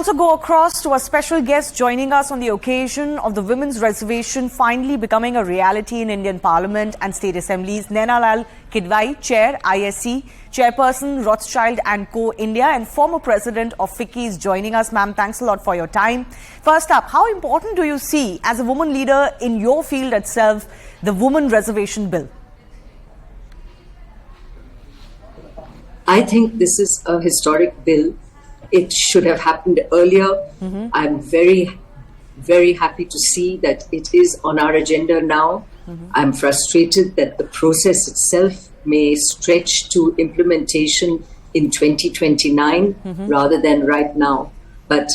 also go across to a special guest joining us on the occasion of the Women's Reservation finally becoming a reality in Indian Parliament and State Assemblies. Naina Lal Kidwai, Chair, ISC, Chairperson, Rothschild & Co. India and former President of FICCI is joining us. Ma'am, thanks a lot for your time. First up, how important do you see as a woman leader in your field itself, the Women Reservation Bill? I think this is a historic bill. It should have happened earlier. I'm very, very happy to see that it is on our agenda now. I'm frustrated that the process itself may stretch to implementation in 2029 rather than right now. But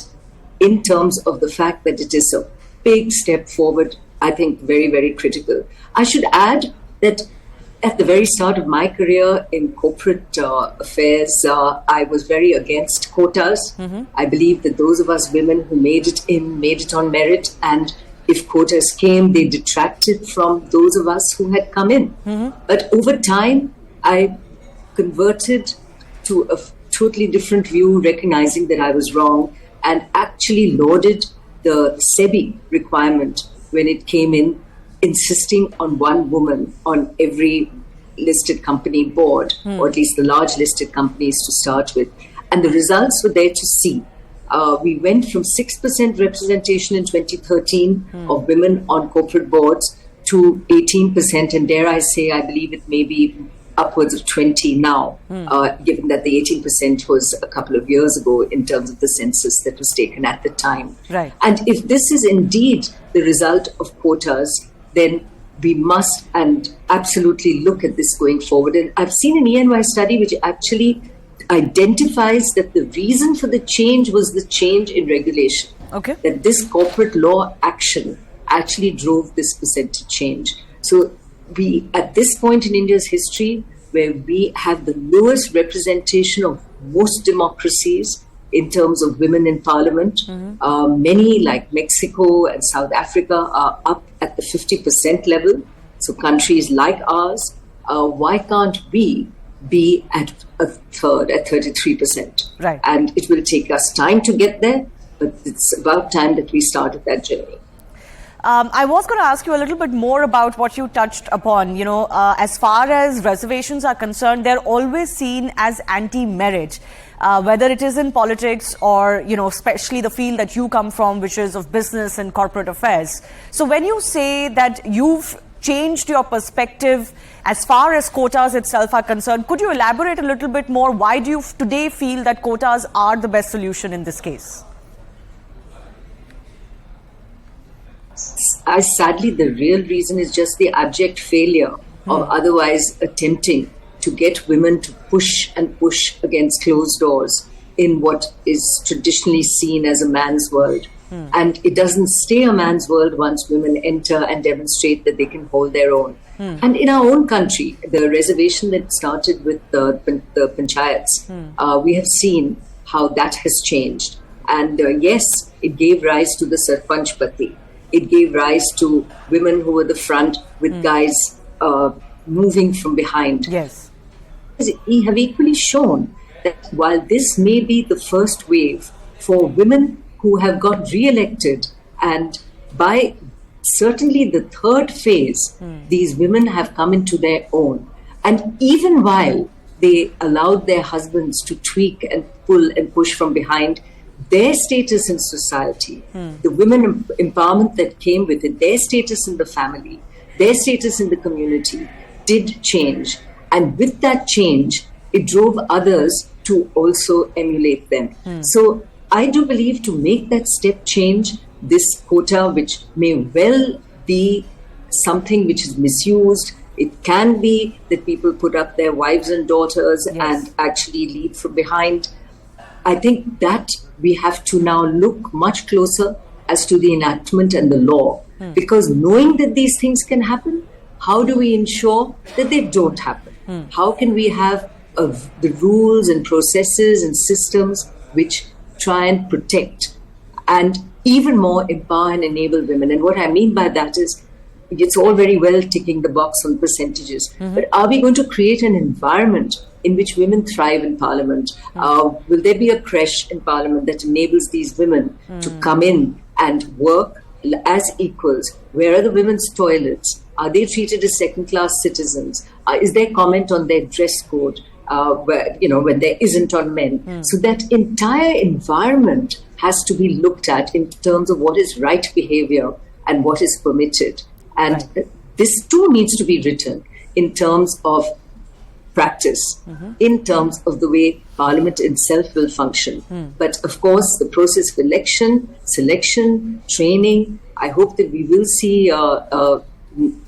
in terms of the fact that it is a big step forward, I think very, very critical. I should add that at the very start of my career in corporate affairs, I was very against quotas. I believe that those of us women who made it on merit, and if quotas came, they detracted from those of us who had come in. But over time, I converted to a totally different view, recognizing that I was wrong, and actually lauded the SEBI requirement when it came in, insisting on one woman on every listed company board, or at least the large listed companies to start with. And the results were there to see. We went from 6% representation in 2013 of women on corporate boards to 18%, and dare I say, I believe it may be upwards of 20 now, given that the 18% was a couple of years ago in terms of the census that was taken at the time. Right. And if this is indeed the result of quotas, then we must and absolutely look at this going forward. And I've seen an ENY study which actually identifies that the reason for the change was the change in regulation. Okay. That this corporate law action actually drove this percentage change. So we, at this point in India's history, where we have the lowest representation of most democracies in terms of women in parliament, many like Mexico and South Africa are up at the 50% level. So countries like ours, why can't we be at a third, at 33%? Right. And it will take us time to get there, but it's about time that we started that journey. I was going to ask you a little bit more about what you touched upon. You know, as far as reservations are concerned, they're always seen as anti-merit, whether it is in politics or, you know, especially the field that you come from, which is of business and corporate affairs. So when you say that you've changed your perspective as far as quotas itself are concerned, could you elaborate a little bit more? Why do you today feel that quotas are the best solution in this case? Sadly, the real reason is just the abject failure of otherwise attempting to get women to push and push against closed doors in what is traditionally seen as a man's world. And it doesn't stay a man's world once women enter and demonstrate that they can hold their own. And in our own country, the reservation that started with the panchayats, we have seen how that has changed. And yes, it gave rise to the Sarpanch Pati. It gave rise to women who were the front with guys moving from behind. Yes. We have equally shown that while this may be the first wave for women who have got re-elected, and by certainly the third phase, these women have come into their own. And even while they allowed their husbands to tweak and pull and push from behind, their status in society, the women empowerment that came with it, their status in the family, their status in the community did change. And with that change, it drove others to also emulate them. So I do believe to make that step change, this quota, which may well be something which is misused, it can be that people put up their wives and daughters and actually lead from behind. I think that we have to now look much closer as to the enactment and the law. Because knowing that these things can happen, how do we ensure that they don't happen? How can we have the rules and processes and systems which try and protect and even more empower and enable women? And what I mean by that is it's all very well ticking the box on percentages, but are we going to create an environment in which women thrive in Parliament? Will there be a creche in Parliament that enables these women to come in and work as equals? Where are the women's toilets? Are they treated as second-class citizens? Is there comment on their dress code? When there isn't on men. So that entire environment has to be looked at in terms of what is right behavior and what is permitted. And this too needs to be written in terms of practice, in terms of the way Parliament itself will function. But of course, the process of election, selection, training, I hope that we will see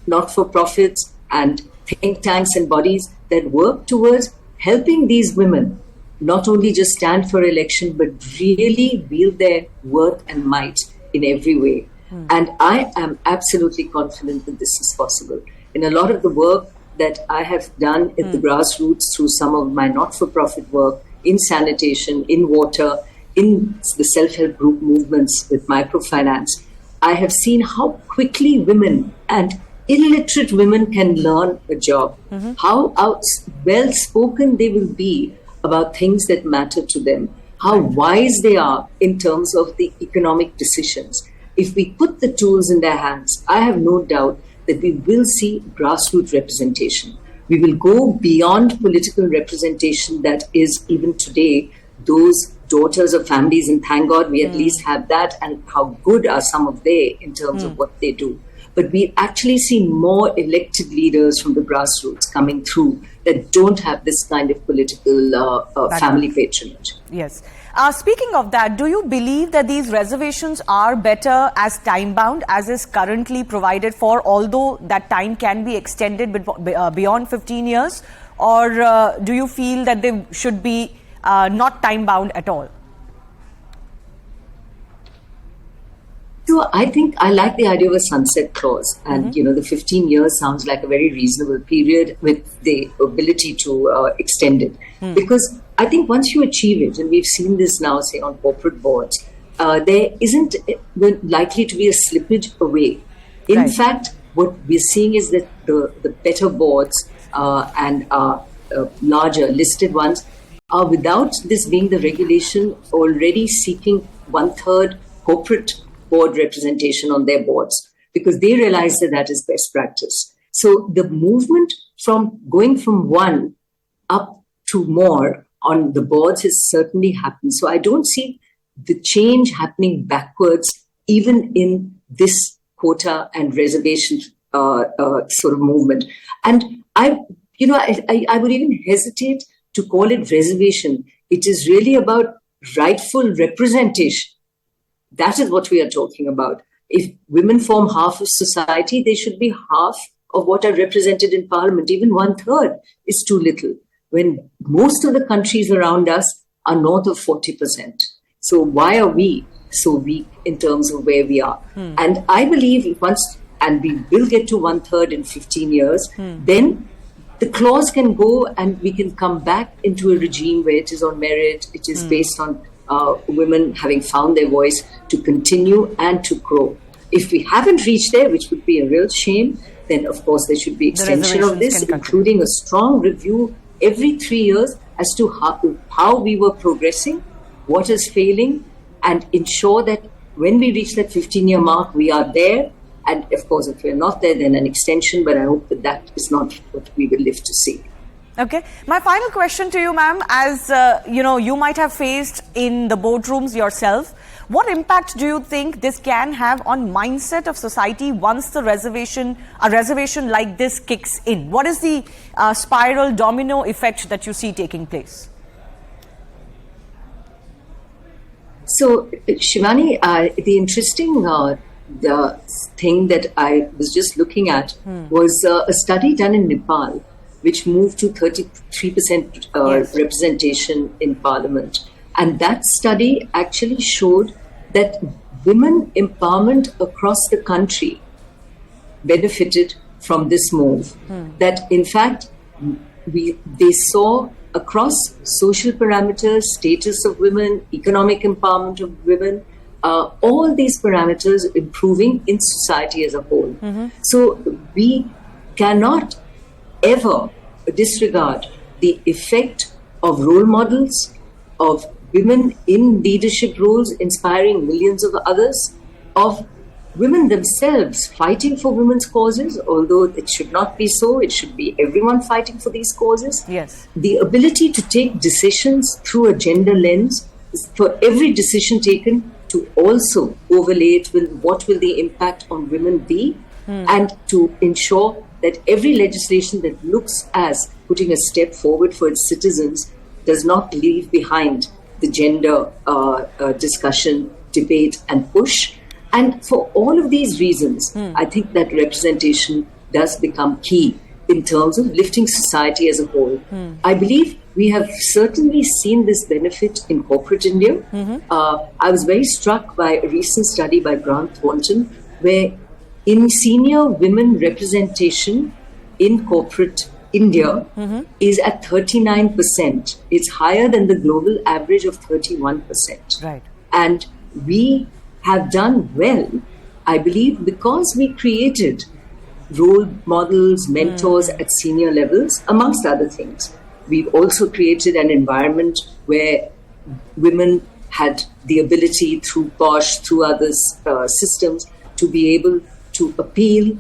not-for-profits and think tanks and bodies that work towards helping these women not only just stand for election, but really wield their worth and might in every way. And I am absolutely confident that this is possible. In a lot of the work that I have done at the grassroots through some of my not-for-profit work in sanitation, in water, in the self-help group movements with microfinance, I have seen how quickly women and illiterate women can learn a job, how well-spoken they will be about things that matter to them, how wise they are in terms of the economic decisions. If we put the tools in their hands, I have no doubt that we will see grassroots representation. We will go beyond political representation that is even today those daughters of families, and thank God we at least have that, and how good are some of they in terms of what they do. But we actually see more elected leaders from the grassroots coming through that don't have this kind of political family patronage. Yes. Speaking of that, do you believe that these reservations are better as time-bound, as is currently provided for, although that time can be extended beyond 15 years? Or do you feel that they should be not time-bound at all? So I think I like the idea of a sunset clause, and the 15 years sounds like a very reasonable period with the ability to extend it. Because I think once you achieve it, and we've seen this now, say on corporate boards, there isn't likely to be a slippage away. In fact, what we're seeing is that the better boards and larger listed ones are, without this being the regulation, already seeking 1/3 corporate board representation on their boards, because they realize that that is best practice. So the movement from going from one up to more on the boards has certainly happened. So I don't see the change happening backwards, even in this quota and reservation sort of movement. And I would even hesitate to call it reservation. It is really about rightful representation. That is what we are talking about. If women form half of society, they should be half of what are represented in Parliament. Even 1/3 is too little, when most of the countries around us are north of 40%. So why are we so weak in terms of where we are? And I believe and we will get to 1/3 in 15 years, then the clause can go and we can come back into a regime where it is on merit, it is based on women having found their voice to continue and to grow. If we haven't reached there, which would be a real shame, then of course there should be extension of this, including a strong review every 3 years as to how we were progressing, what is failing, and ensure that when we reach that 15-year mark, we are there. And of course, if we're not there, then an extension, but I hope that that is not what we will live to see. Okay. My final question to you, ma'am, as you might have faced in the boardrooms yourself, what impact do you think this can have on mindset of society once a reservation like this kicks in? What is the spiral domino effect that you see taking place? So, Shivani, the interesting the thing that I was just looking at was a study done in Nepal, which moved to 33% representation in Parliament. And that study actually showed that women empowerment across the country benefited from this move. That in fact, they saw across social parameters, status of women, economic empowerment of women, all these parameters improving in society as a whole. So we cannot ever disregard the effect of role models, of women in leadership roles inspiring millions of others, of women themselves fighting for women's causes, although it should not be so. It should be everyone fighting for these causes. Yes. The ability to take decisions through a gender lens, for every decision taken to also overlay it with what will the impact on women be, and to ensure that every legislation that looks as putting a step forward for its citizens does not leave behind the gender discussion, debate and push. And for all of these reasons, I think that representation does become key in terms of lifting society as a whole. I believe we have certainly seen this benefit in corporate India. I was very struck by a recent study by Grant Thornton, where in senior women representation in corporate India is at 39%. It's higher than the global average of 31%. Right. And we have done well, I believe, because we created role models, mentors at senior levels, amongst other things. We've also created an environment where women had the ability through POSH, through other systems, to be able to appeal.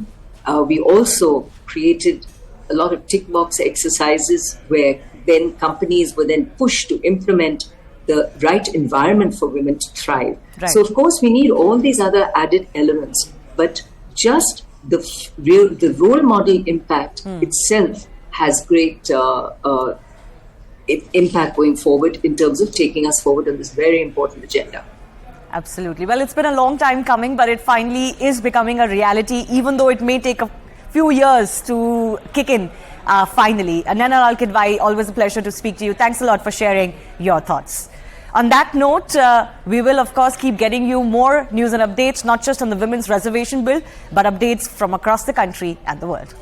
We also created a lot of tick box exercises where then companies were then pushed to implement the right environment for women to thrive. Right. So, of course, we need all these other added elements, but just the role model impact itself has great impact going forward in terms of taking us forward on this very important agenda. Absolutely. Well, it's been a long time coming, but it finally is becoming a reality, even though it may take a few years to kick in finally. Naina Lal Kidwai, always a pleasure to speak to you. Thanks a lot for sharing your thoughts. On that note, we will, of course, keep getting you more news and updates, not just on the Women's Reservation Bill, but updates from across the country and the world.